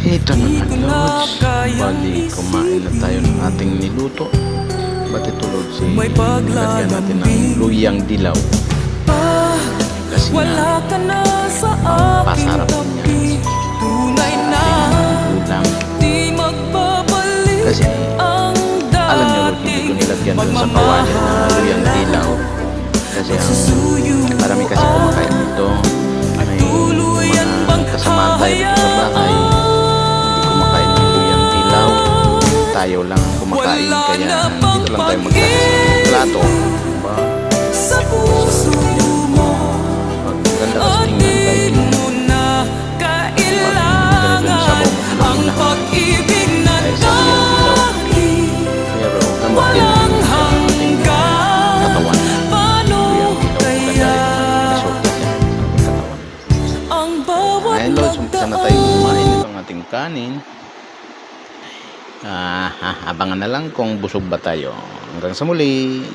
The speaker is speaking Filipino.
Ito naman, Lods. Bali, kumain na tayo ng ating niluto. Ba't ito, Lods? Nilagyan natin ng luyang dilaw. Kasi nga, ang pasarap niya. Ulam. Kasi, alam niyo, Lods, hindi ko nilagyan dun sa kawali na luyang dilaw. Kasi marami kasi kumakain dito. May mga kasamaan tayo dito sa bahay. Tayo lang kumakain, kaya dito lang tayo magkakasama ng plato. Diba? Sa puso mo, Maganda kasi tingnan kahit ganito yung sabaw mo ang pag-ibig na dahil pero tambak din ang ating katawan. Luyang dilaw, maganda rin ang resulta niya sa ating katawan. Ngayon, Lods, umpisa na tayo kumain itong ating kanin. Abangan na lang kung busog ba tayo. Hanggang sa muli.